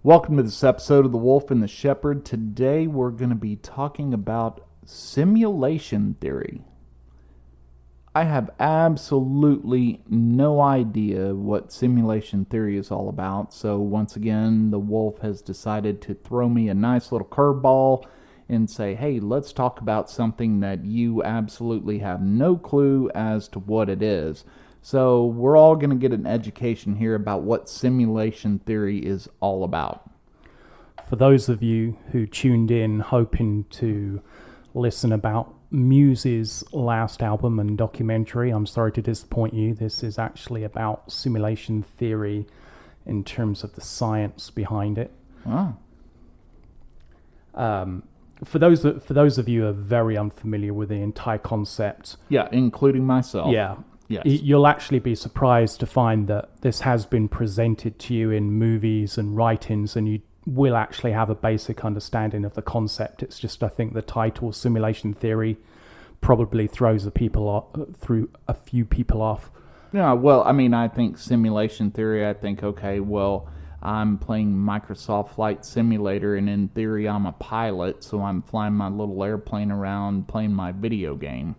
Welcome to this episode of The Wolf and the Shepherd. Today we're going to be talking about simulation theory. I have absolutely no idea what simulation theory is all about, so once again, the Wolf has decided to throw me a nice little curveball and say, hey, let's talk about something that you absolutely have no clue as to what it is. So we're all going to get an education here about what simulation theory is all about. For those of you who tuned in hoping to listen about Muse's last album and documentary, I'm sorry to disappoint you. This is actually about simulation theory in terms of the science behind it. Oh. For those of you who are very unfamiliar with the entire concept, Yeah, including myself. yeah. Yes. You'll actually be surprised to find that this has been presented to you in movies and writings, and you will actually have a basic understanding of the concept. It's just, I think, the title simulation theory probably throws a few people off. Yeah, well, I mean, I think simulation theory, I think, okay, well, I'm playing Microsoft Flight Simulator, and in theory, I'm a pilot, so I'm flying my little airplane around playing my video game.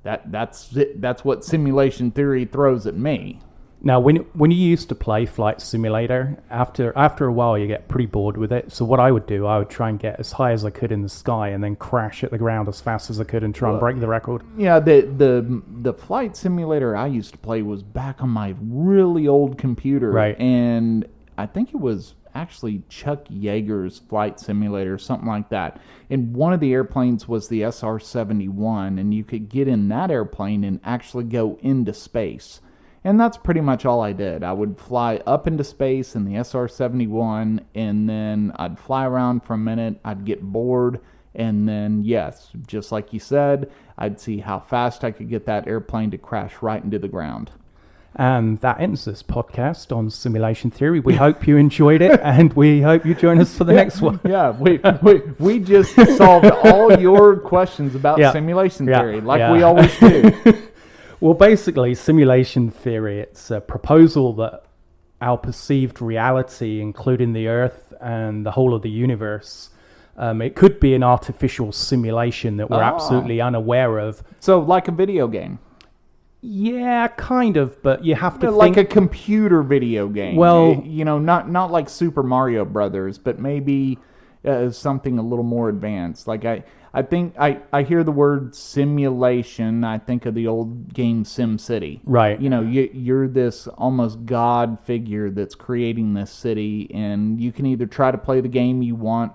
That's it. That's what simulation theory throws at me. Now, when you used to play Flight Simulator, after a while you get pretty bored with it. So what I would do, I would try and get as high as I could in the sky and then crash at the ground as fast as I could and try and break the record. Yeah, the Flight Simulator I used to play was back on my really old computer. Right. And I think it was actually Chuck Yeager's Flight Simulator, something like that. And one of the airplanes was the SR-71, and you could get in that airplane and actually go into space. And that's pretty much all I did. I would fly up into space in the SR-71, and then I'd fly around for a minute, I'd get bored, and then, yes, just like you said, I'd see how fast I could get that airplane to crash right into the ground. And that ends this podcast on simulation theory. We hope you enjoyed it, and we hope you join us for the next one. Yeah, we just solved all your questions about simulation theory, like we always do. Well, basically, simulation theory, it's a proposal that our perceived reality, including the Earth and the whole of the universe, it could be an artificial simulation that we're absolutely unaware of. So, like a video game. Yeah, kind of, but you have to like a computer video game. Well, not like Super Mario Brothers, but maybe something a little more advanced. Like I think I hear the word simulation, I think of the old game SimCity. Right. You're this almost god figure that's creating this city, and you can either try to play the game you want,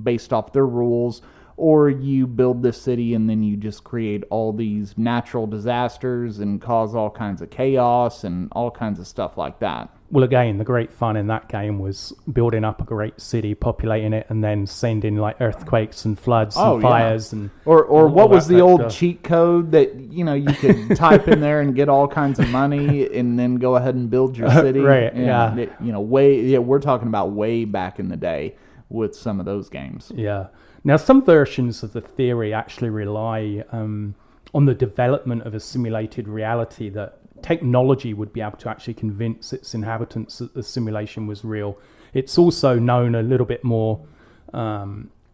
based off their rules, or you build this city and then you just create all these natural disasters and cause all kinds of chaos and all kinds of stuff like that. Well, again, the great fun in that game was building up a great city, populating it, and then sending like earthquakes and floods and fires. Yeah. Or what was the old cheat code that, you could type in there and get all kinds of money and then go ahead and build your city? Right, we're talking about way back in the day with some of those games. Yeah. Now, some versions of the theory actually rely on the development of a simulated reality that technology would be able to actually convince its inhabitants that the simulation was real. It's also known a little bit more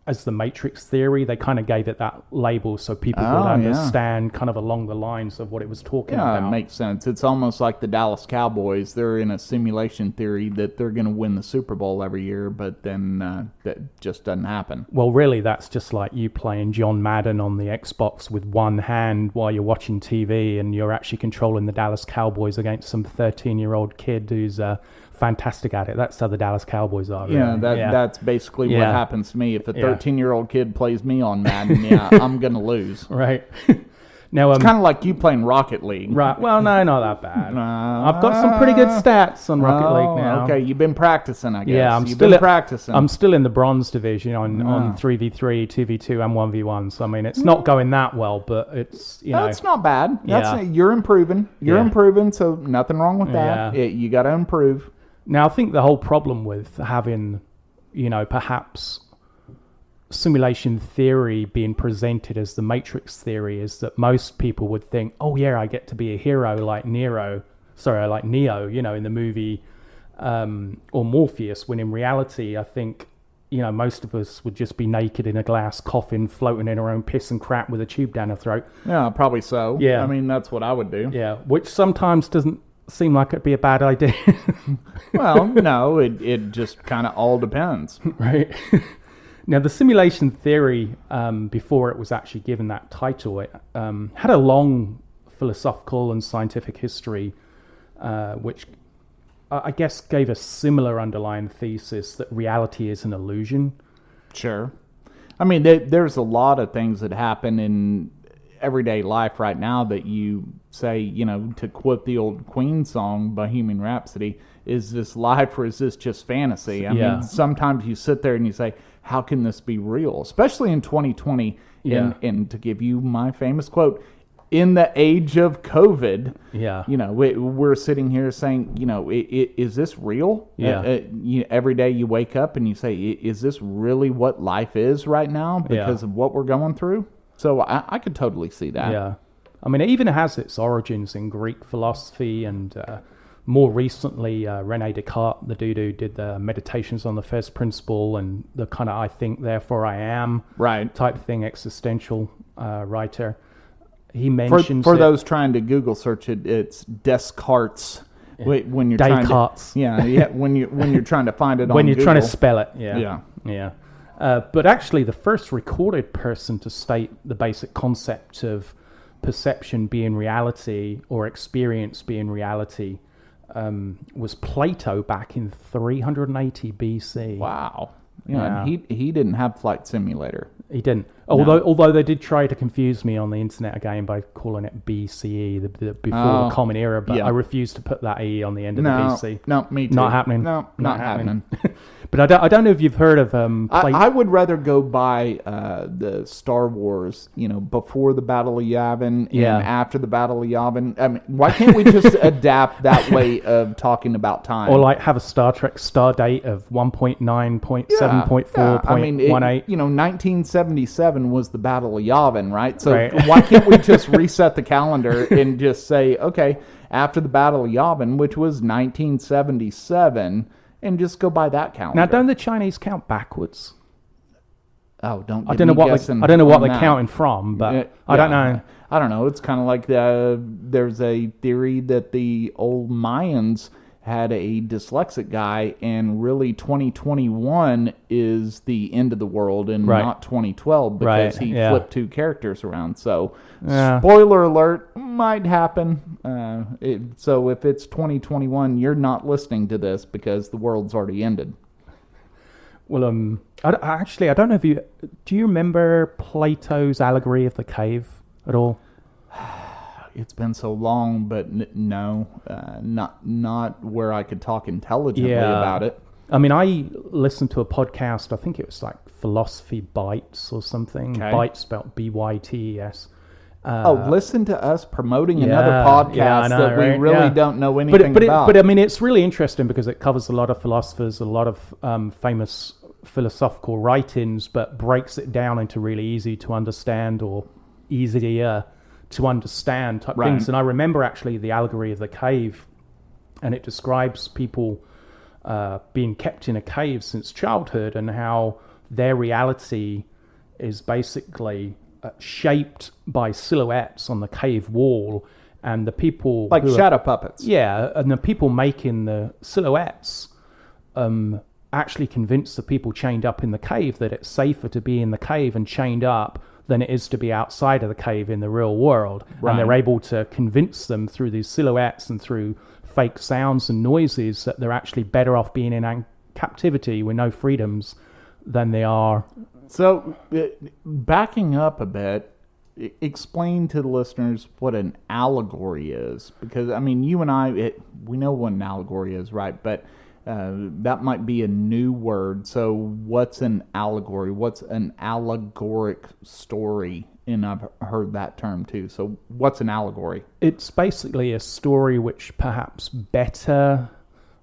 as the Matrix theory. They kind of gave it that label so people would understand kind of along the lines of what it was talking about. Yeah, it makes sense. It's almost like the Dallas Cowboys. They're in a simulation theory that they're going to win the Super Bowl every year, but then that just doesn't happen. Well, really, that's just like you playing John Madden on the Xbox with one hand while you're watching TV, and you're actually controlling the Dallas Cowboys against some 13-year-old kid who's fantastic at it. That's how the Dallas Cowboys are. Really. That's basically what happens to me. If a 13-year-old kid plays me on Madden, I'm going to lose. Right. Now, it's kind of like you playing Rocket League. Right. Well, no, not that bad. I've got some pretty good stats on Rocket League now. Okay, you've been practicing, I guess. Yeah, You've been practicing. I'm still in the bronze division on 3v3, 2v2, and 1v1. So, I mean, it's not going that well, but it's, That's not bad. You're improving. You're improving, so nothing wrong with that. You got to improve. Now, I think the whole problem with having, perhaps simulation theory being presented as the Matrix theory is that most people would think, oh yeah, I get to be a hero like Neo, in the movie or Morpheus, when in reality, I think, most of us would just be naked in a glass coffin, floating in our own piss and crap with a tube down our throat. Yeah, probably so. Yeah. I mean, that's what I would do. Yeah, which sometimes doesn't seem like it'd be a bad idea. Well, no, it just kind of all depends. Right. Now, the simulation theory, before it was actually given that title, it had a long philosophical and scientific history, which I guess gave a similar underlying thesis that reality is an illusion. Sure. I mean, there's a lot of things that happen in everyday life right now that you say, to quote the old Queen song, Bohemian Rhapsody, is this life or is this just fantasy? I mean, sometimes you sit there and you say, how can this be real? Especially in 2020, and to give you my famous quote, in the age of COVID, we're sitting here saying, is this real? Every day you wake up and you say, is this really what life is right now because of what we're going through? So I could totally see that. Yeah. I mean, it even has its origins in Greek philosophy, and more recently, René Descartes, the dude who did the Meditations on the First Principle and the kind of I think, therefore I am type thing, existential writer. He mentions for those trying to Google search it, it's Descartes. When you're Descartes. When you're trying to find it when you're Google. trying to spell it. Yeah. But actually, the first recorded person to state the basic concept of perception being reality or experience being reality was Plato back in 380 BC. Wow. And he didn't have Flight Simulator. He didn't. Although they did try to confuse me on the internet again by calling it BCE, the before the Common Era, but I refuse to put that E on the end of the BC. No, me too. Not happening. No, not happening. But I don't know if you've heard of... I would rather go by the Star Wars, before the Battle of Yavin and after the Battle of Yavin. I mean, why can't we just adapt that way of talking about time? Or like have a Star Trek star date of 1.9.7.4.18. I mean, 1977 was the Battle of Yavin, right? So why can't we just reset the calendar and just say, okay, after the Battle of Yavin, which was 1977... and just go by that calendar. Now, don't the Chinese count backwards? Oh, don't. I don't know what they're counting from, but I don't know. I don't know. It's kind of like there's a theory that the old Mayans had a dyslexic guy, and really 2021 is the end of the world and not 2012 because he flipped two characters around. So, spoiler alert, might happen. So if it's 2021, you're not listening to this because the world's already ended. Well, I don't know if do you remember Plato's Allegory of the Cave at all? It's been so long, but no, not where I could talk intelligently about it. I mean, I listened to a podcast, I think it was like Philosophy Bites or something. Okay. Bites spelled B-Y-T-E-S. Listen to us promoting another podcast that we really don't know anything about. But I mean, it's really interesting because it covers a lot of philosophers, a lot of famous philosophical writings, but breaks it down into really easy to understand or easier to understand type things. And I remember actually the Allegory of the Cave, and it describes people being kept in a cave since childhood and how their reality is basically shaped by silhouettes on the cave wall, and the people like shadow puppets. Yeah, and the people making the silhouettes actually convince the people chained up in the cave that it's safer to be in the cave and chained up than it is to be outside of the cave in the real world. And they're able to convince them through these silhouettes and through fake sounds and noises that they're actually better off being in captivity with no freedoms than they are. So, backing up a bit, explain to the listeners what an allegory is. Because, I mean, you and I, we know what an allegory is, right? But that might be a new word. So what's an allegory? What's an allegoric story? And I've heard that term too. So what's an allegory? It's basically a story which perhaps better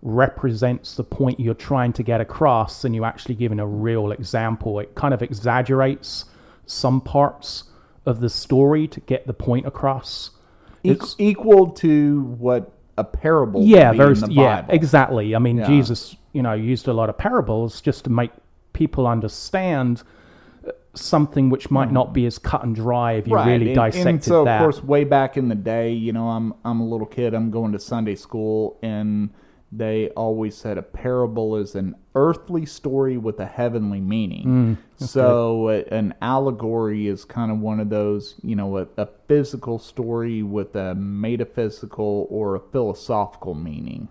represents the point you're trying to get across than you actually giving a real example. It kind of exaggerates some parts of the story to get the point across. Equal to what a parable. Yeah, to be in the Bible. exactly. I mean, Yeah. Jesus, used a lot of parables just to make people understand something which might not be as cut and dry if you really dissected and so, that. of course, way back in the day, I'm a little kid. I'm going to Sunday school, and they always said a parable is an earthly story with a heavenly meaning. So an allegory is kind of one of those, a physical story with a metaphysical or a philosophical meaning.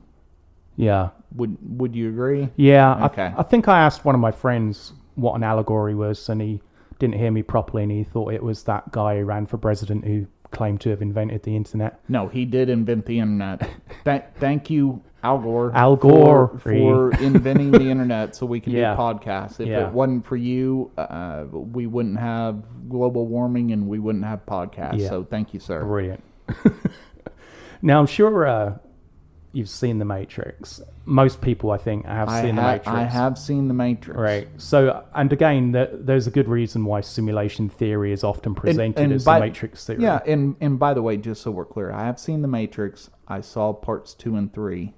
Yeah. Would you agree? Yeah. Okay. I think I asked one of my friends what an allegory was, and he didn't hear me properly, and he thought it was that guy who ran for president who claimed to have invented the internet. No, he did invent the internet. Thank you, Al Gore. Al Gore. For inventing the internet so we can Yeah. do podcasts. If Yeah. it wasn't for you, we wouldn't have global warming and we wouldn't have podcasts. Yeah. So thank you, sir. Brilliant. Now, I'm sure you've seen The Matrix. Most people, I think, have seen The Matrix. I have seen The Matrix. Right. So, and again, there's a good reason why simulation theory is often presented as the Matrix theory. Yeah, and by the way, just so we're clear, I have seen The Matrix. I saw parts 2 and 3.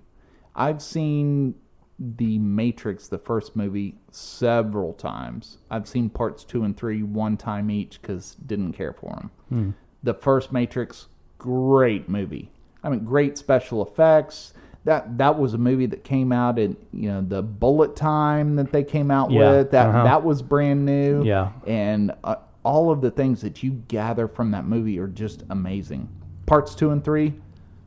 I've seen The Matrix, the first movie, several times. I've seen parts 2 and 3 one time each because didn't care for them. The first Matrix, great movie. I mean, great special effects. That was a movie that came out in the bullet time that they came out with. That was brand new. Yeah. And all of the things that you gather from that movie are just amazing. Parts 2 and 3,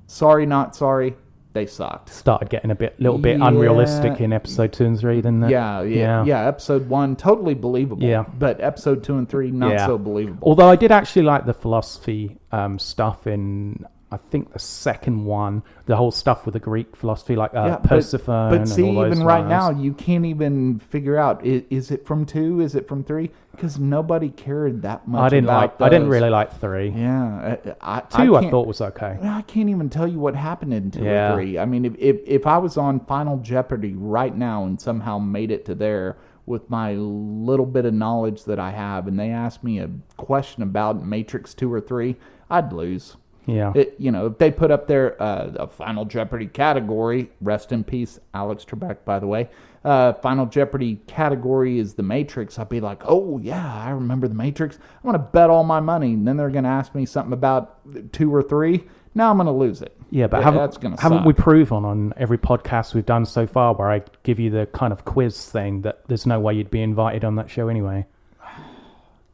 sorry not sorry, they sucked. Started getting a little bit unrealistic in episode 2 and 3, didn't it? Yeah. Episode 1 totally believable. Yeah. But episode 2 and 3 not so believable. Although I did actually like the philosophy stuff in, I think, the second one, the whole stuff with the Greek philosophy, like Persephone. But see, and all those even right ones. now, you can't even figure out is it from 2? Is it from 3? Because nobody cared that much. I didn't really like 3. Yeah, 2 I thought was okay. I can't even tell you what happened in 2 or 3. I mean, if I was on Final Jeopardy right now and somehow made it to there with my little bit of knowledge that I have, and they asked me a question about Matrix 2 or 3, I'd lose. Yeah. If they put up there a Final Jeopardy category, rest in peace, Alex Trebek, by the way, Final Jeopardy category is The Matrix, I'd be like, oh, yeah, I remember The Matrix. I'm going to bet all my money. And then they're going to ask me something about 2 or 3. Now I'm going to lose it. Yeah, but haven't we proven on every podcast we've done so far where I give you the kind of quiz thing that there's no way you'd be invited on that show anyway?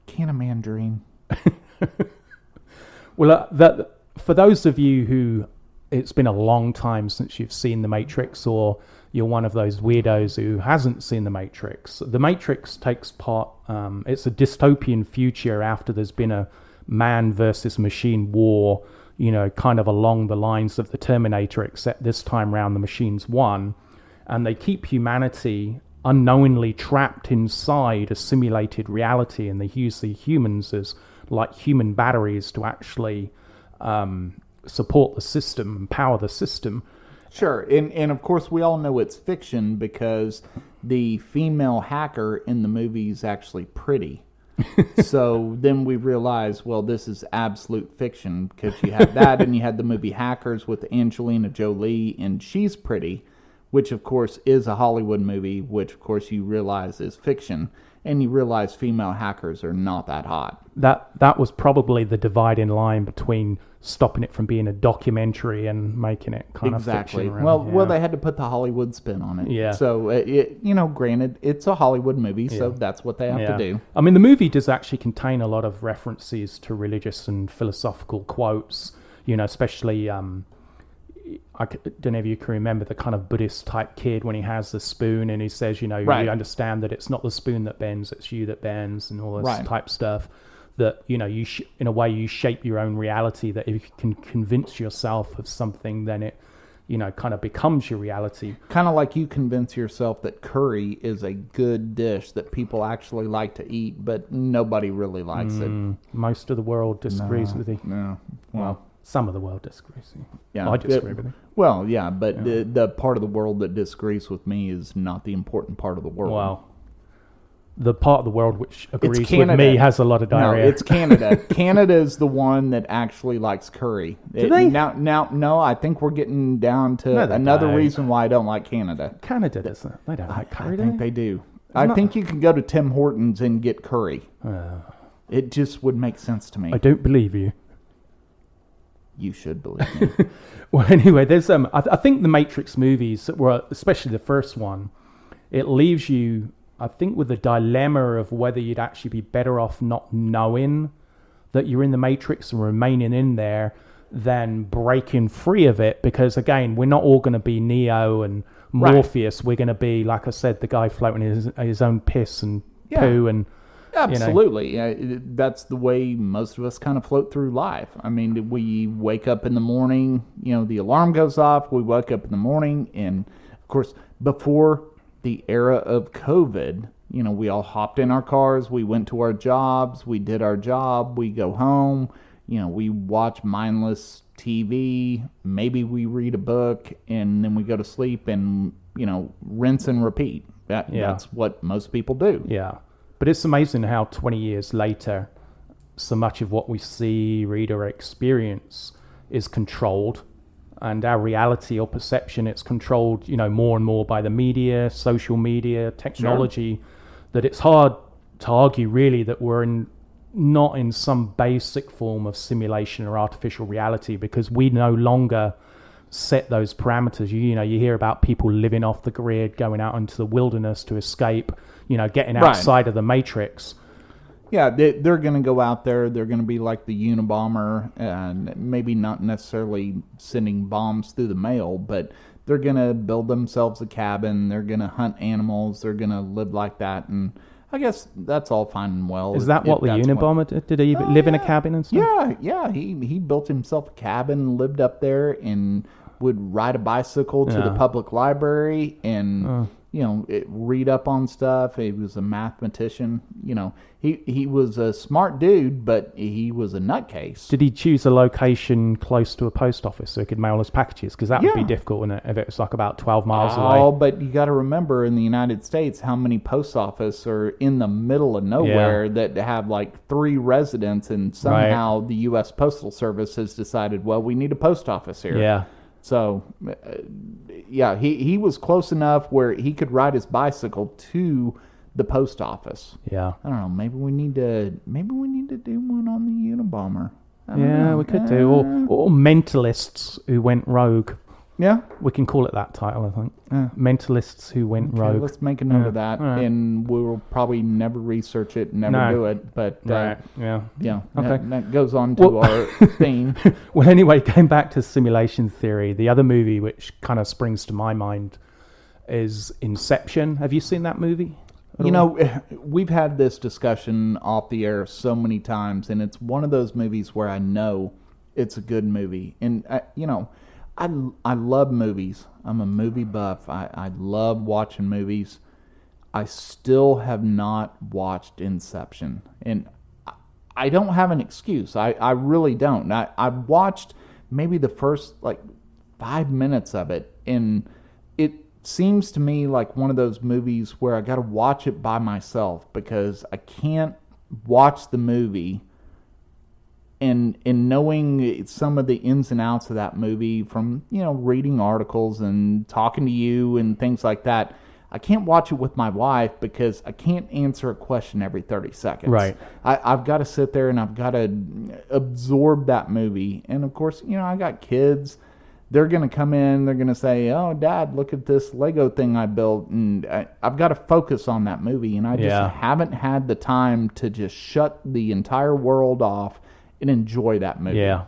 Can a man dream? Well, for those of you who it's been a long time since you've seen The Matrix, or you're one of those weirdos who hasn't seen The Matrix, The Matrix takes part, it's a dystopian future after there's been a man versus machine war, kind of along the lines of the Terminator, except this time round the machines won, and they keep humanity unknowingly trapped inside a simulated reality, and they use the humans as like human batteries to actually support the system and power the system. Sure, and of course we all know it's fiction because the female hacker in the movie is actually pretty. So then we realize, well, this is absolute fiction because you have that, and you had the movie Hackers with Angelina Jolie, and she's pretty, which of course is a Hollywood movie, which of course you realize is fiction, and you realize female hackers are not that hot. That was probably the dividing line between stopping it from being a documentary and making it kind of fiction. Well, they had to put the Hollywood spin on it. Yeah. So, granted, it's a Hollywood movie, so that's what they have to do. I mean, the movie does actually contain a lot of references to religious and philosophical quotes, especially... I don't know if you can remember the kind of Buddhist type kid when he has the spoon and he says, you understand that it's not the spoon that bends, it's you that bends, and all this type stuff. That, you in a way you shape your own reality, that if you can convince yourself of something, then it, kind of becomes your reality. Kind of like you convince yourself that curry is a good dish that people actually like to eat, but nobody really likes it. Most of the world disagrees with you. No. Well, some of the world disagrees with you. Yeah, I disagree with you. Well, yeah, but the part of the world that disagrees with me is not the important part of the world. Well, the part of the world which agrees with Canada. me has a lot of No, diarrhea. it's Canada. Canada is the one that actually likes curry. Do they? Now, no, I think we're getting down to No, they another don't. reason why I don't like Canada. Canada doesn't. They don't like curry, I do think they? they do. I think you can go to Tim Hortons and get curry. It just would make sense to me. I don't believe you. You should believe me. Well, anyway, there's I think the Matrix movies, were, especially the first one, it leaves you, I think, with the dilemma of whether you'd actually be better off not knowing that you're in the Matrix and remaining in there than breaking free of it. Because again, we're not all going to be Neo and Morpheus. Right. We're going to be, like I said, the guy floating his own piss and poo and. Absolutely. That's the way most of us kind of float through life. I mean, we wake up in the morning, the alarm goes off, we wake up in the morning, and of course, before the era of COVID, we all hopped in our cars, we went to our jobs, we did our job, we go home, we watch mindless TV, maybe we read a book, and then we go to sleep and, rinse and repeat. That's what most people do. Yeah. But it's amazing how 20 years later, so much of what we see, read, or experience is controlled. And our reality or perception, it's controlled, more and more by the media, social media, technology, that it's hard to argue really that we're not in some basic form of simulation or artificial reality, because we no longer set those parameters. You hear about people living off the grid, going out into the wilderness to escape, getting outside of the Matrix. Yeah, they're going to go out there. They're going to be like the Unabomber, and maybe not necessarily sending bombs through the mail, but they're going to build themselves a cabin. They're going to hunt animals. They're going to live like that. And I guess that's all fine and well. Is that what the Unabomber did? Did he live in a cabin and stuff? Yeah. He built himself a cabin, lived up there, and would ride a bicycle to the public library and... read up on stuff. He was a mathematician. He was a smart dude, but he was a nutcase. Did he choose a location close to a post office so he could mail his packages? Because that would be difficult, wouldn't it, if it was like about 12 miles away? Oh, but you got to remember in the United States how many post offices are in the middle of nowhere that have like 3 residents, and somehow the U.S. Postal Service has decided, well, we need a post office here. Yeah. So, he was close enough where he could ride his bicycle to the post office. Yeah. I don't know. Maybe we need to do one on the Unabomber. We could do. Or mentalists who went rogue. Yeah. We can call it that title, I think. Mentalists who went rogue. Let's make a note of that, and we will probably never research it, never do it. But okay. That goes on to our theme. Well, anyway, going back to simulation theory, the other movie which kind of springs to my mind is Inception. Have you seen that movie? We've had this discussion off the air so many times, and it's one of those movies where I know it's a good movie, and I love movies. I'm a movie buff. I love watching movies. I still have not watched Inception. And I don't have an excuse. I really don't. I watched maybe the first 5 minutes of it. And it seems to me like one of those movies where I got to watch it by myself, because I can't watch the movie and knowing some of the ins and outs of that movie from, reading articles and talking to you and things like that. I can't watch it with my wife because I can't answer a question every 30 seconds. Right. I've got to sit there and I've got to absorb that movie. And of course, I got kids. They're going to come in. They're going to say, "Oh, Dad, look at this Lego thing I built." And I've got to focus on that movie. And I just haven't had the time to just shut the entire world off and enjoy that movie. Yeah.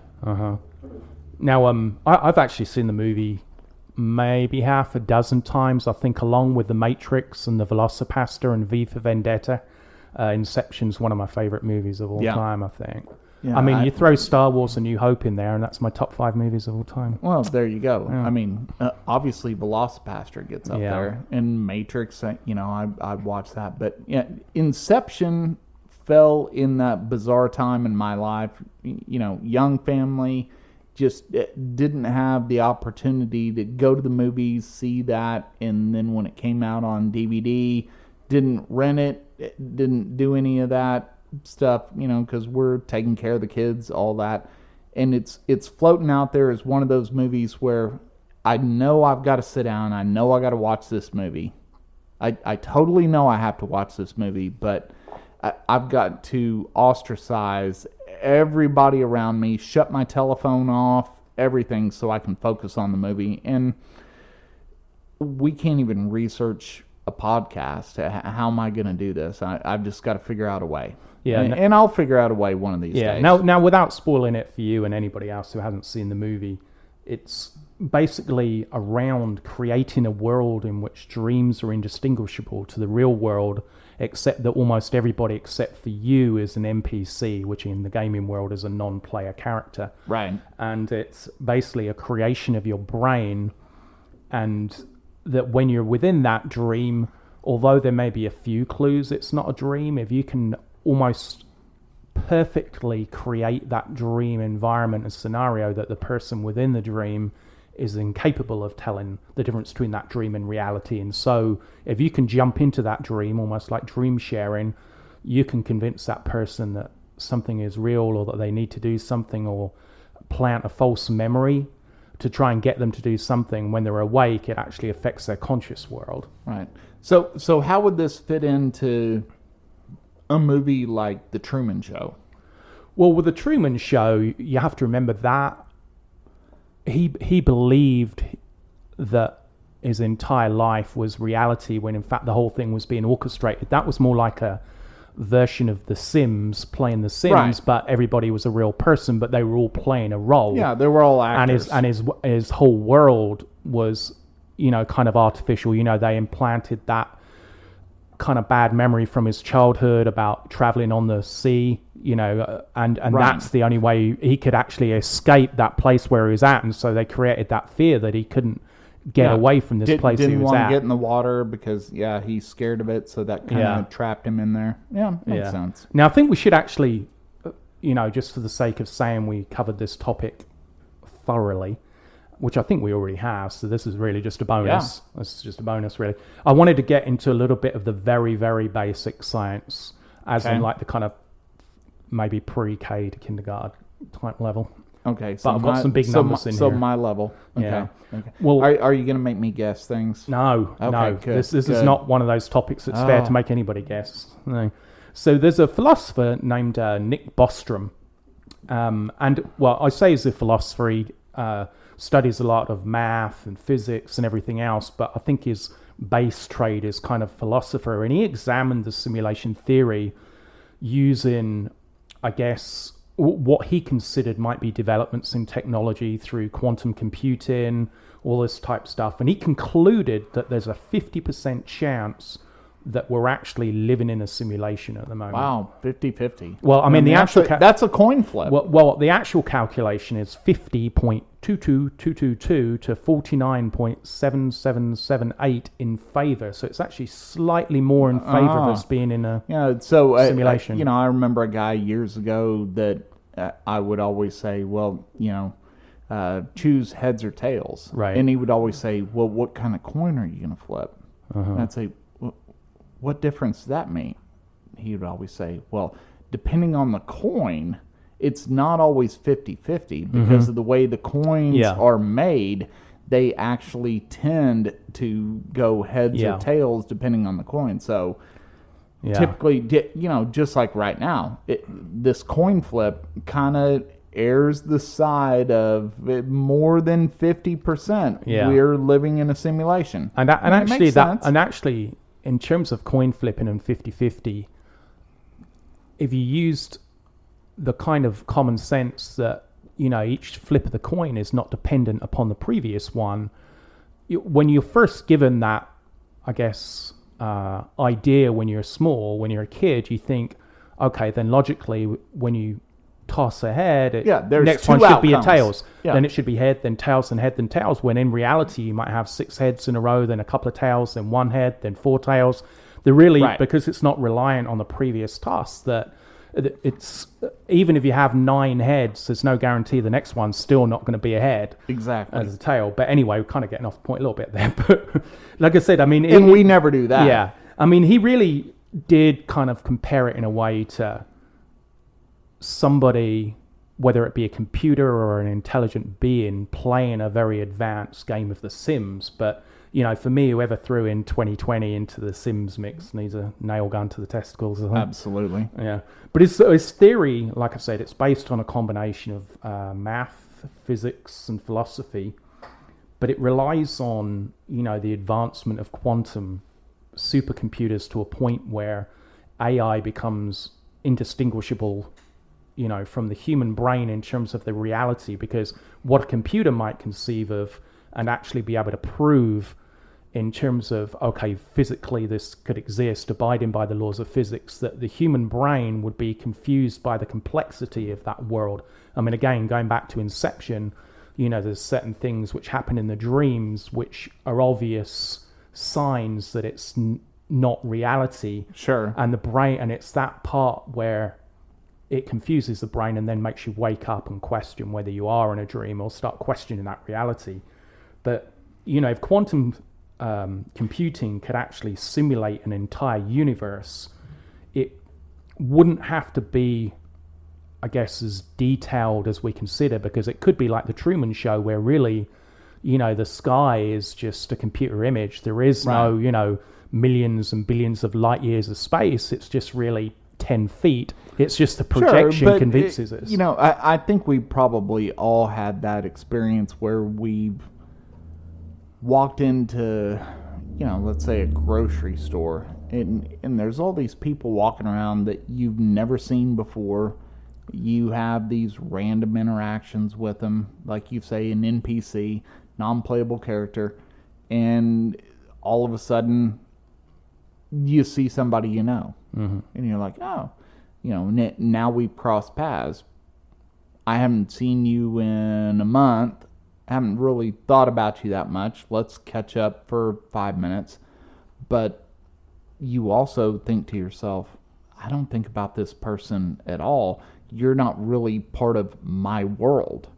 Now, I've actually seen the movie maybe half a dozen times, I think, along with The Matrix and The Velocipaster and V for Vendetta. Inception's one of my favorite movies of all time, I think. Yeah, I mean, you throw Star Wars: A New Hope in there, and that's my top 5 movies of all time. Well, there you go. Yeah. I mean, obviously, Velocipaster gets up there, and Matrix. I watched that, but Inception fell in that bizarre time in my life. Young family, just didn't have the opportunity to go to the movies, see that, and then when it came out on DVD, didn't rent it, didn't do any of that stuff, because we're taking care of the kids, all that. And it's floating out there as one of those movies where I know I've got to sit down. I know I got to watch this movie. I totally know I have to watch this movie, but I've got to ostracize everybody around me, shut my telephone off, everything, so I can focus on the movie. And we can't even research a podcast. How am I going to do this? I've just got to figure out a way. Yeah, and I'll figure out a way one of these days. Now, without spoiling it for you and anybody else who hasn't seen the movie, it's basically around creating a world in which dreams are indistinguishable to the real world, except that almost everybody except for you is an NPC, which in the gaming world is a non-player character. Right. And it's basically a creation of your brain, and that when you're within that dream, although there may be a few clues it's not a dream, if you can almost perfectly create that dream environment and scenario, that the person within the dream is incapable of telling the difference between that dream and reality. And so if you can jump into that dream, almost like dream sharing, you can convince that person that something is real, or that they need to do something, or plant a false memory to try and get them to do something. When they're awake, it actually affects their conscious world. Right. So how would this fit into a movie like The Truman Show? Well, with The Truman Show, you have to remember that he believed that his entire life was reality, when in fact the whole thing was being orchestrated. That was more like a version of The Sims, playing The Sims, right. But everybody was a real person, but they were all playing a role. Yeah, they were all actors. And his whole world was, kind of artificial. They implanted that kind of bad memory from his childhood about traveling on the sea, and right. That's the only way he could actually escape that place where he was at. And so they created that fear that he couldn't get away from this place he was at. Didn't want to get in the water because, he's scared of it, so that kind of trapped him in there. Yeah, makes sense. Now, I think we should actually, just for the sake of saying we covered this topic thoroughly, which I think we already have, so this is really just a bonus. Yeah. This is just a bonus, really. I wanted to get into a little bit of the very, very basic science, as in like the kind of maybe pre-K to kindergarten type level. Okay, so but I've got some big numbers in here. So my level. Okay. Yeah. Okay. Well, are you going to make me guess things? No. Okay, no. Good, this is not one of those topics that's fair to make anybody guess. No. So there's a philosopher named Nick Bostrom, and I say he's a philosopher. He studies a lot of math and physics and everything else, but I think his base trade is kind of philosopher, and he examined the simulation theory using, I guess, what he considered might be developments in technology through quantum computing, all this type stuff. And he concluded that there's a 50% chance that we're actually living in a simulation at the moment. Wow, 50-50. Well, I mean, that's a coin flip. Well, the actual calculation is 50.22222 to 49.7778 in favor. So it's actually slightly more in favor of us being in a simulation. I remember a guy years ago that I would always say, choose heads or tails. Right. And he would always say, well, what kind of coin are you going to flip? And I'd say, what difference does that make? He would always say, well, depending on the coin, it's not always 50-50 because of the way the coins are made. They actually tend to go heads or tails depending on the coin. So typically, just like right now, this coin flip kind of airs the side of more than 50%. Yeah. We're living in a simulation. And actually, in terms of coin flipping and 50-50, if you used the kind of common sense that, each flip of the coin is not dependent upon the previous one, when you're first given that, I guess, idea when you're small, when you're a kid, you think, okay, then logically, when you toss a head, next one should be a tails. Yeah. Then it should be head, then tails, then head, then tails. When in reality, you might have 6 heads in a row, then a couple of tails, then 1 head, then 4 tails. They're really, because it's not reliant on the previous toss, that it's, even if you have 9 heads, there's no guarantee the next one's still not going to be a head. Exactly. As a tail. But anyway, we're kind of getting off the point a little bit there. But like I said, I mean... And we never do that. Yeah. I mean, he really did kind of compare it in a way to somebody, whether it be a computer or an intelligent being, playing a very advanced game of The Sims. But, for me, whoever threw in 2020 into the Sims mix needs a nail gun to the testicles. Absolutely. Yeah. But his theory, like I said, it's based on a combination of math, physics, and philosophy. But it relies on, the advancement of quantum supercomputers to a point where AI becomes indistinguishable, from the human brain in terms of the reality, because what a computer might conceive of and actually be able to prove in terms of, okay, physically this could exist, abiding by the laws of physics, that the human brain would be confused by the complexity of that world. I mean, again, going back to Inception, there's certain things which happen in the dreams which are obvious signs that it's not reality. Sure. And the brain, and it's that part where it confuses the brain and then makes you wake up and question whether you are in a dream or start questioning that reality. But, if quantum computing could actually simulate an entire universe, it wouldn't have to be, I guess, as detailed as we consider, because it could be like the Truman Show, where really, the sky is just a computer image. There is no, millions and billions of light years of space. It's just really 10 feet. It's just the projection convinces us. I think we probably all had that experience where we've walked into, let's say a grocery store, and there's all these people walking around that you've never seen before. You have these random interactions with them, like you say, an NPC, non-playable character, and all of a sudden you see somebody and you're like, oh, now we've crossed paths. I haven't seen you in a month. I haven't really thought about you that much. Let's catch up for 5 minutes. But you also think to yourself, I don't think about this person at all. You're not really part of my world.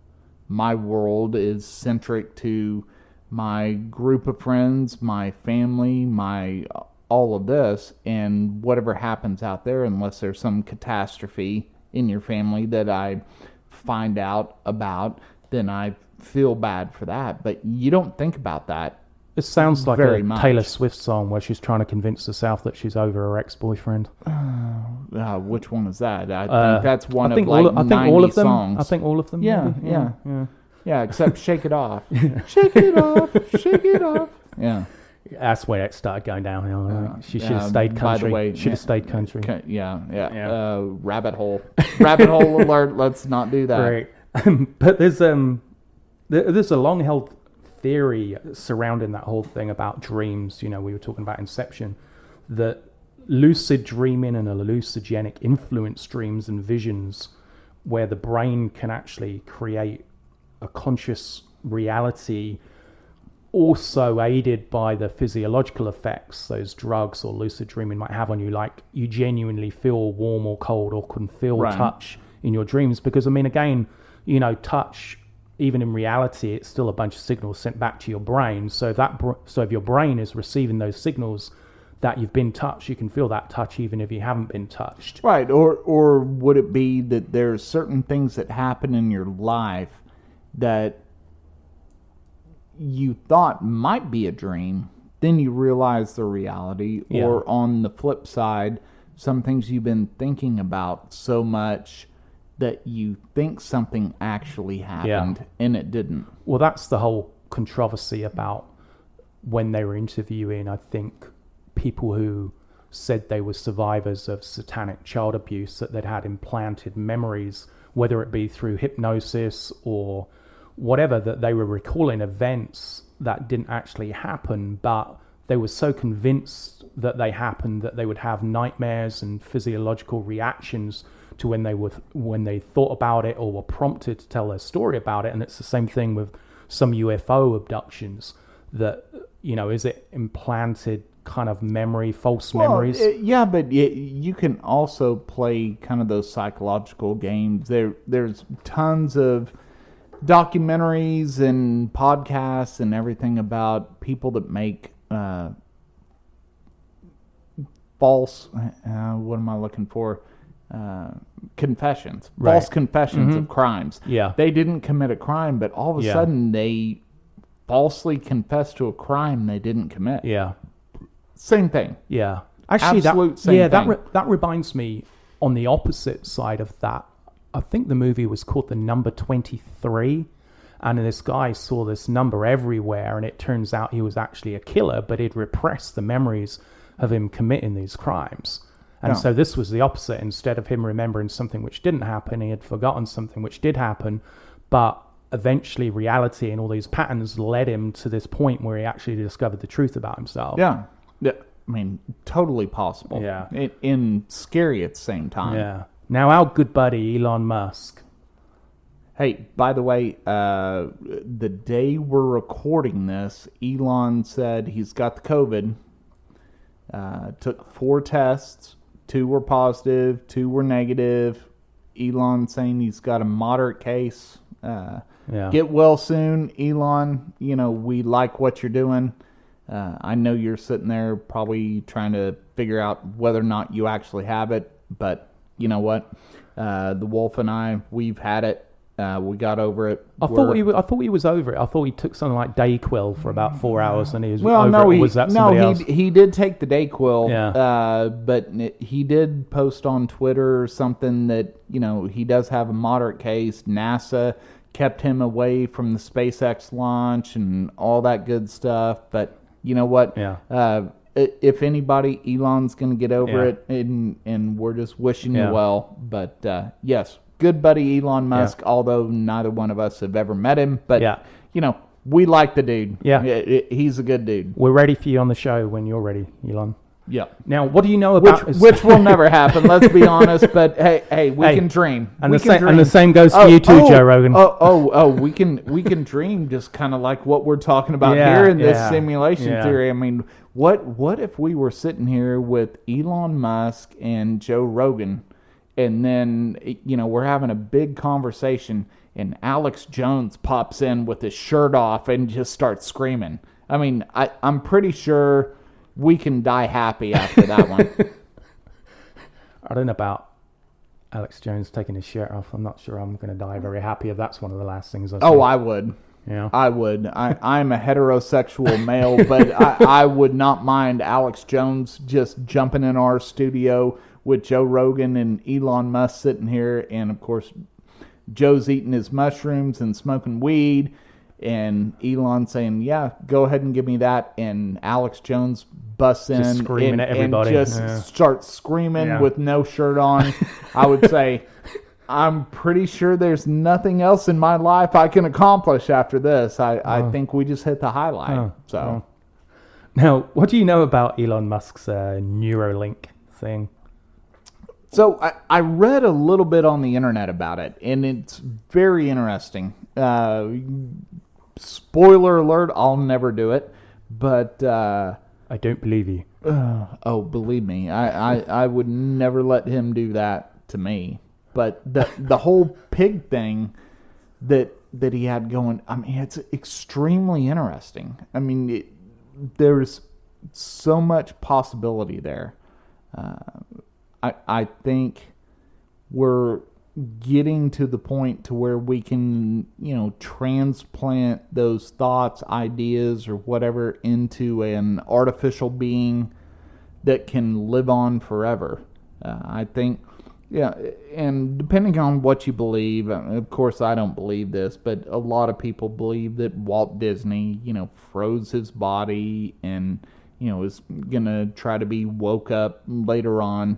My world is centric to my group of friends, my family, all of this, and whatever happens out there, unless there's some catastrophe in your family that I find out about, then I feel bad for that. But you don't think about that. It sounds like a much. Taylor Swift song where she's trying to convince herself that she's over her ex-boyfriend. Which one is that? I think that's one of like 90 songs. I think all of them. Yeah, except Shake It Off. Shake it off, shake it off. Yeah. That's where it started going downhill. She should have stayed country. By the way, should have stayed country. Yeah. Rabbit hole. Rabbit hole alert. Let's not do that. Right. But there's a long-held theory surrounding that whole thing about dreams. We were talking about Inception, that lucid dreaming and hallucinogenic influence dreams and visions, where the brain can actually create a conscious reality, also aided by the physiological effects those drugs or lucid dreaming might have on you, like you genuinely feel warm or cold or can feel touch in your dreams. Because, I mean, again, touch, even in reality, it's still a bunch of signals sent back to your brain. So if your brain is receiving those signals that you've been touched, you can feel that touch even if you haven't been touched. Right. Or would it be that there's certain things that happen in your life that you thought might be a dream, then you realize the reality? Yeah. Or on the flip side, some things you've been thinking about so much that you think something actually happened and it didn't. Well, that's the whole controversy about when they were interviewing, I think, people who said they were survivors of satanic child abuse, that they'd had implanted memories, whether it be through hypnosis or whatever, that they were recalling events that didn't actually happen, but they were so convinced that they happened that they would have nightmares and physiological reactions to when they thought about it or were prompted to tell their story about it. And it's the same thing with some UFO abductions, that, is it implanted kind of memory, false memories? But you can also play kind of those psychological games. There's tons of documentaries and podcasts and everything about people that make false, what am I looking for? Confessions. Right. False confessions of crimes. Yeah. They didn't commit a crime, but all of a sudden they falsely confessed to a crime they didn't commit. Yeah. Same thing. Yeah. Actually, that reminds me on the opposite side of that. I think the movie was called The Number 23, and this guy saw this number everywhere, and it turns out he was actually a killer, but he'd repressed the memories of him committing these crimes. And so this was the opposite. Instead of him remembering something which didn't happen, he had forgotten something which did happen, but eventually reality and all these patterns led him to this point where he actually discovered the truth about himself. Yeah. I mean, totally possible. Yeah. And scary at the same time. Yeah. Now, our good buddy, Elon Musk. Hey, by the way, the day we're recording this, Elon said he's got the COVID. Took 4 tests. 2 were positive. 2 were negative. Elon saying he's got a moderate case. Get well soon, Elon. We like what you're doing. I know you're sitting there probably trying to figure out whether or not you actually have it, but you know what? The Wolf and I, we've had it. We got over it. I thought he was over it. I thought he took something like Dayquil for about 4 hours and he was over it. Or was that somebody else? He did take the Dayquil. Yeah. But he did post on Twitter something that he does have a moderate case. NASA kept him away from the SpaceX launch and all that good stuff. But you know what? Yeah. If anybody, Elon's going to get over it, and we're just wishing you well. But yes, good buddy Elon Musk, although neither one of us have ever met him. But, we like the dude. Yeah. He's a good dude. We're ready for you on the show when you're ready, Elon. Yeah. Now, what do you know about... Which will never happen, let's be honest. But, hey, we can dream. And the same goes for you too, Joe Rogan. We can dream just kind of like what we're talking about here in this simulation theory. I mean, what if we were sitting here with Elon Musk and Joe Rogan, and then, we're having a big conversation, and Alex Jones pops in with his shirt off and just starts screaming. I mean, I'm pretty sure... we can die happy after that one. I don't know about Alex Jones taking his shirt off. I'm not sure I'm going to die very happy if that's one of the last things I say. Oh, I would. Yeah. I would. I'm a heterosexual male, but I would not mind Alex Jones just jumping in our studio with Joe Rogan and Elon Musk sitting here. And, of course, Joe's eating his mushrooms and smoking weed. And Elon saying, yeah, go ahead and give me that. And Alex Jones busts in just screaming at everybody. And just starts screaming with no shirt on. I would say, I'm pretty sure there's nothing else in my life I can accomplish after this. I think we just hit the highlight. Now, what do you know about Elon Musk's Neurolink thing? So I read a little bit on the internet about it, and it's very interesting. Spoiler alert, I'll never do it, but... I don't believe you. Believe me, I would never let him do that to me. But the whole pig thing that he had going, I mean, it's extremely interesting. I mean, there's so much possibility there. I think we're getting to the point to where we can, transplant those thoughts, ideas, or whatever into an artificial being that can live on forever. I think, and depending on what you believe, of course I don't believe this, but a lot of people believe that Walt Disney, froze his body and, is going to try to be woke up later on.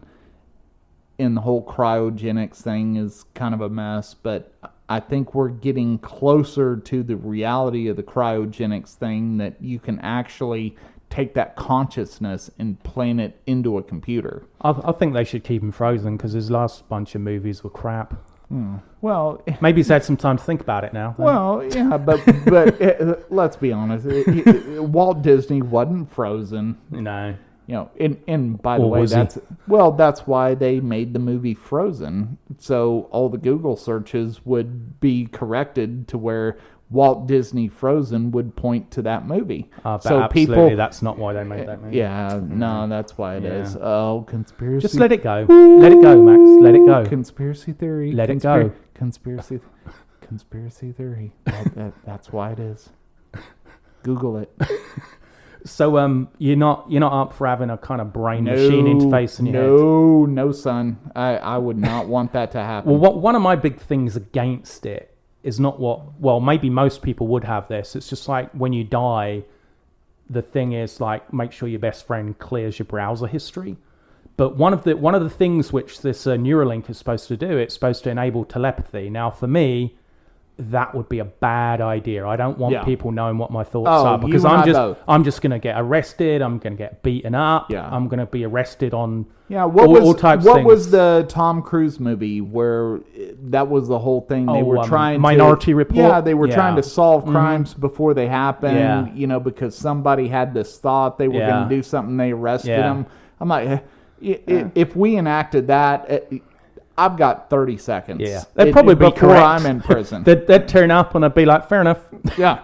And the whole cryogenics thing is kind of a mess, but I think we're getting closer to the reality of the cryogenics thing, that you can actually take that consciousness and plant it into a computer. I think they should keep him frozen because his last bunch of movies were crap. Well, maybe he's had some time to think about it now. Well, yeah, but let's be honest. Walt Disney wasn't frozen. No. And by the way, that's why they made the movie Frozen. So all the Google searches would be corrected to where Walt Disney Frozen would point to that movie. So absolutely, that's not why they made that movie. Yeah, no, that's why it is. Oh, conspiracy. Just let it go. Let it go, Max. Let it go. Conspiracy theory. Let it go. Conspiracy theory. That's why it is. Google it. So you're not up for having a kind of brain machine interface in your head? No, son. I would not want that to happen. Well, one of my big things against it is not maybe most people would have this. It's just like when you die, the thing is like make sure your best friend clears your browser history. But one of the things which this Neurolink is supposed to do, it's supposed to enable telepathy. Now, for me, that would be a bad idea. I don't want people knowing what my thoughts are because I'm just going to get arrested. I'm going to get beaten up. Yeah. I'm going to be arrested on all types of things. What was the Tom Cruise movie where that was the whole thing? They were trying Minority Report. Yeah, they were trying to solve crimes before they happened. Yeah. Because somebody had this thought they were going to do something. They arrested them. I'm like, if we enacted that. I've got 30 seconds. Yeah, they'd probably be before correct. I'm in prison. they'd turn up and I'd be like, fair enough. Yeah,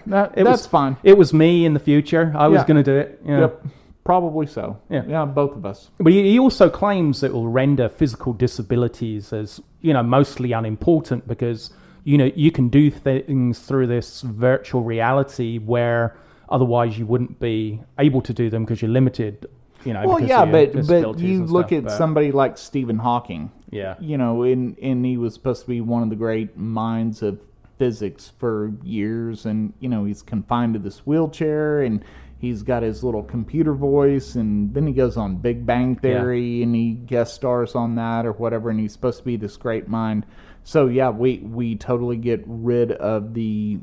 that's fine. It was me in the future. I was going to do it. Yeah. Yep, probably so. Yeah, both of us. But he also claims it will render physical disabilities as mostly unimportant because you can do things through this virtual reality where otherwise you wouldn't be able to do them because you're limited. But you look at somebody like Stephen Hawking. Yeah. And he was supposed to be one of the great minds of physics for years, and he's confined to this wheelchair, and he's got his little computer voice, and then he goes on Big Bang Theory, and he guest stars on that or whatever, and he's supposed to be this great mind. So we totally get rid of the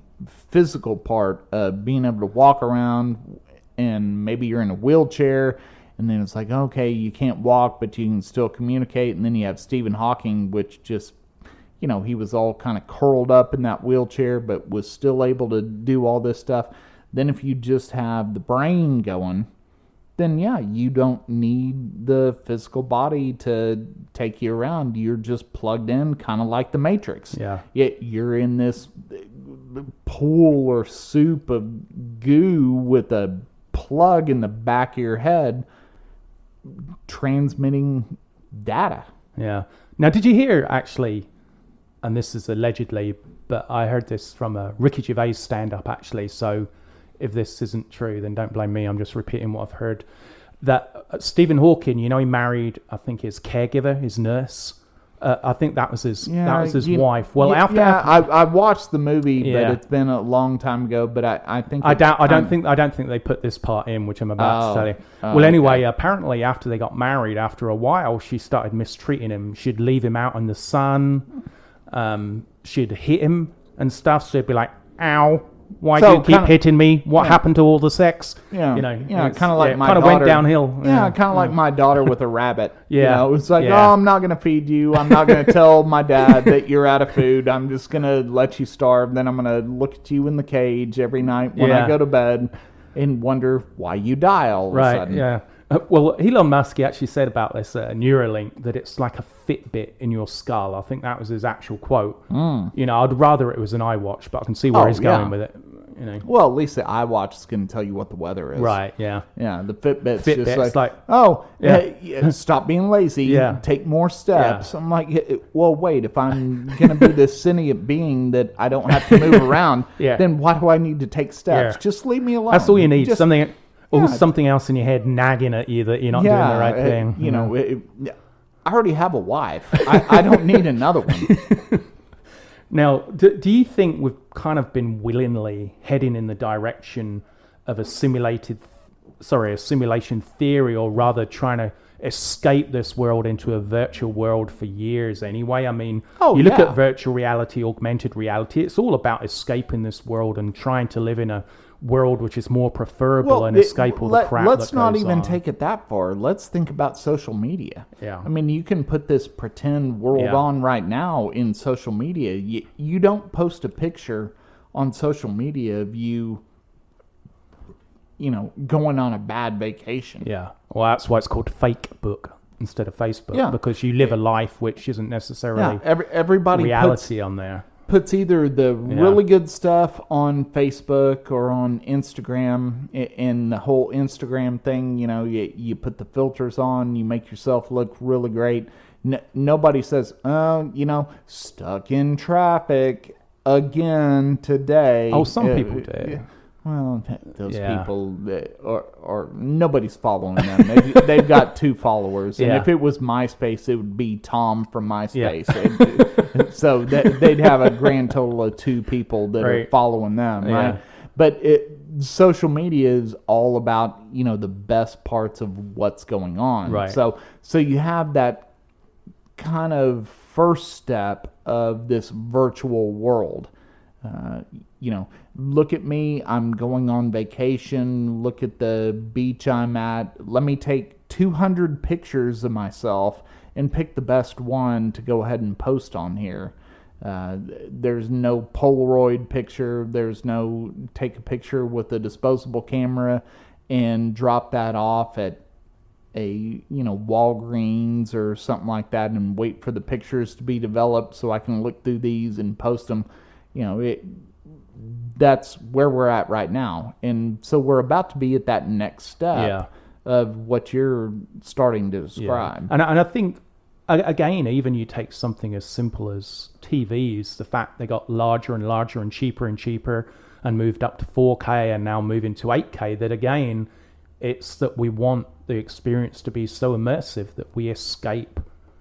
physical part of being able to walk around, and maybe you're in a wheelchair. And then it's like, okay, you can't walk, but you can still communicate. And then you have Stephen Hawking, which just, he was all kind of curled up in that wheelchair, but was still able to do all this stuff. Then if you just have the brain going, then you don't need the physical body to take you around. You're just plugged in, kind of like the Matrix. Yeah. Yet you're in this pool or soup of goo with a plug in the back of your head, transmitting data. Yeah. Now, did you hear, actually, and this is allegedly, but I heard this from a Ricky Gervais stand-up, actually, so if this isn't true, then don't blame me, I'm just repeating what I've heard, that Stephen Hawking, he married, I think, his caregiver, his nurse. I think that was his wife. Well, I watched the movie, but it's been a long time ago. But I think I don't think they put this part in, which I'm about to tell you. Well, anyway, apparently after they got married, after a while, she started mistreating him. She'd leave him out in the sun. She'd hit him and stuff. So he'd be like, "Ow, why do you keep hitting me? What happened to all the sex?" Kind of like my daughter. Kind of went downhill. Kind of like my daughter with a rabbit. It's like, Yeah. oh, I'm not going to feed you. I'm not going to tell my dad that you're out of food. I'm just going to let you starve. Then I'm going to look at you in the cage every night when I go to bed and wonder why you die all of a sudden. Yeah. Well, Elon Musk actually said about this Neuralink that it's like a Fitbit in your skull. I think that was his actual quote. I'd rather it was an iWatch, but I can see where he's going with it. Well, at least the iWatch is going to tell you what the weather is. Right, yeah. Yeah, the Fitbit's just like, stop being lazy, take more steps. I'm like, well, wait, if I'm going to be this sentient being that I don't have to move around, then why do I need to take steps? Yeah. Just leave me alone. That's all you need, something else in your head nagging at you that you're not doing the right thing. I already have a wife. I don't need another one. Now, do you think we've kind of been willingly heading in the direction of a simulation theory, or rather trying to escape this world into a virtual world for years anyway? I mean, look at virtual reality, augmented reality, it's all about escaping this world and trying to live in a world which is more preferable and escape all the crap let's that not goes even on. Take it that far. Let's think about social media. Yeah. I mean, you can put this pretend world on right now in social media. You don't post a picture on social media of you going on a bad vacation. Yeah. Well, that's why it's called Facebook instead of Facebook, because you live a life which isn't necessarily everybody reality on there. puts either the really good stuff on Facebook or on Instagram, and the whole Instagram thing, you put the filters on, you make yourself look really great. Nobody says, stuck in traffic again today. Oh, some people do. Well, those people, or nobody's following them. They've got 2 followers, and if it was MySpace, it would be Tom from MySpace. Yeah. So they'd have a grand total of 2 people that are following them, right? But social media is all about the best parts of what's going on. Right. So you have that kind of first step of this virtual world. Look at me, I'm going on vacation, look at the beach I'm at. Let me take 200 pictures of myself and pick the best one to go ahead and post on here. There's no Polaroid picture, there's no take a picture with a disposable camera and drop that off at a Walgreens or something like that and wait for the pictures to be developed so I can look through these and post them. That's where we're at right now. And so we're about to be at that next step of what you're starting to describe. And I think, again, even you take something as simple as TVs, the fact they got larger and larger and cheaper and moved up to 4K and now moving to 8K, that again, it's that we want the experience to be so immersive that we escape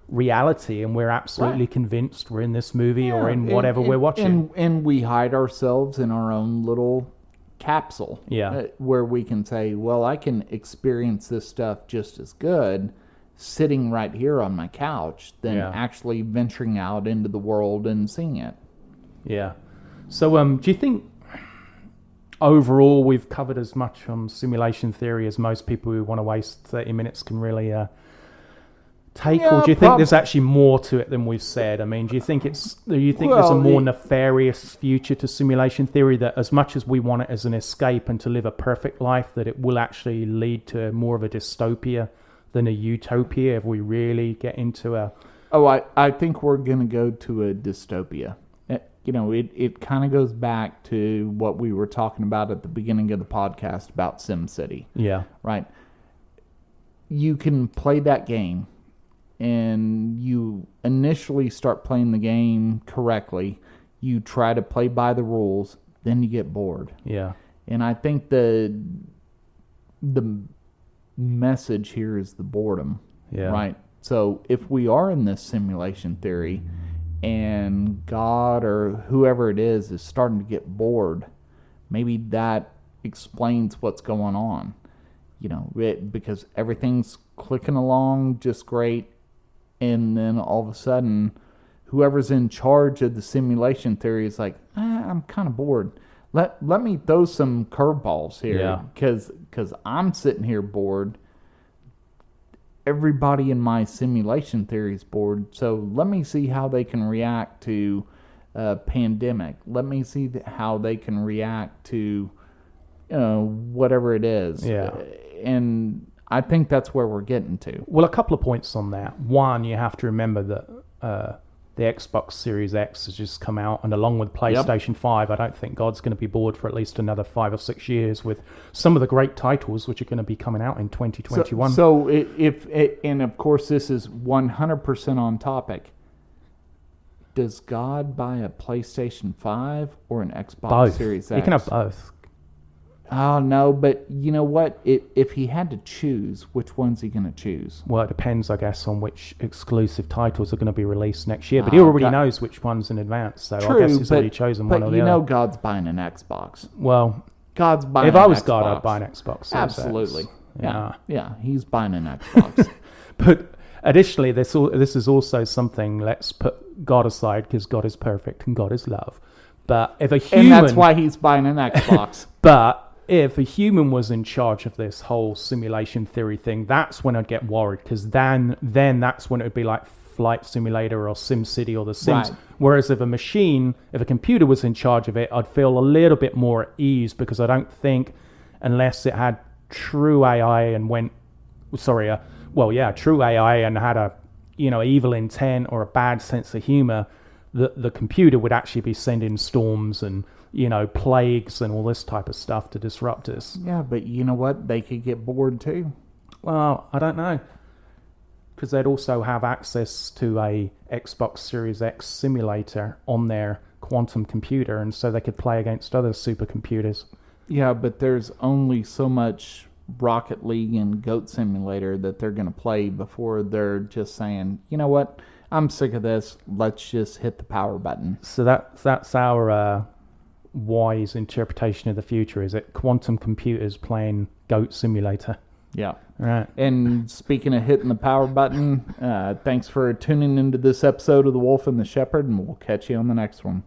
reality and we're absolutely convinced we're in this movie or in whatever we're watching. And we hide ourselves in our own little capsule where we can say, well, I can experience this stuff just as good sitting right here on my couch than actually venturing out into the world and seeing it. Yeah. So do you think overall we've covered as much on simulation theory as most people who want to waste 30 minutes can really take, or do you think there's actually more to it than we've said? I mean, do you think there's a more nefarious future to simulation theory, that as much as we want it as an escape and to live a perfect life, that it will actually lead to more of a dystopia than a utopia if we really get into a... I think we're going to go to a dystopia. It kind of goes back to what we were talking about at the beginning of the podcast about SimCity. Yeah. Right? You can play that game, and you initially start playing the game correctly. You try to play by the rules, then you get bored. Yeah. And I think the message here is the boredom. Yeah. Right? So if we are in this simulation theory and God or whoever it is starting to get bored, maybe that explains what's going on. Because everything's clicking along just great, and then all of a sudden, whoever's in charge of the simulation theory is like, I'm kind of bored. Let me throw some curveballs here, because I'm sitting here bored. Everybody in my simulation theory is bored, so let me see how they can react to a pandemic. Let me see how they can react to whatever it is. Yeah. And I think that's where we're getting to. Well, a couple of points on that. One, you have to remember that the Xbox Series X has just come out, and along with PlayStation 5, I don't think God's going to be bored for at least another 5 or 6 years with some of the great titles which are going to be coming out in 2021. So and of course this is 100% on topic. Does God buy a PlayStation 5 or an Xbox Series X? You can have both. Oh, no, but you know what? If he had to choose, which one's he going to choose? Well, it depends, I guess, on which exclusive titles are going to be released next year. But he already knows which ones in advance, so True, I guess he's already chosen one or the other. But God's buying an Xbox. Well, God's buying if an I was Xbox. God, I'd buy an Xbox. Absolutely. Yeah, he's buying an Xbox. But additionally, this is also something, let's put God aside, because God is perfect and God is love. But if a human... And that's why he's buying an Xbox. But if a human was in charge of this whole simulation theory thing, that's when I'd get worried, because then that's when it would be like Flight Simulator or SimCity or The Sims. Right. Whereas if a computer was in charge of it, I'd feel a little bit more at ease, because I don't think, unless it had true AI and true AI and had a evil intent or a bad sense of humor, the computer would actually be sending storms and, plagues and all this type of stuff to disrupt us. Yeah, but you know what? They could get bored too. Well, I don't know. Because they'd also have access to a Xbox Series X simulator on their quantum computer, and so they could play against other supercomputers. Yeah, but there's only so much Rocket League and Goat Simulator that they're going to play before they're just saying, you know what? I'm sick of this. Let's just hit the power button. So that's our wise interpretation of the future, is it? Quantum computers playing Goat Simulator. Yeah. Right. And speaking of hitting the power button, thanks for tuning into this episode of The Wolf and the Shepherd, and we'll catch you on the next one.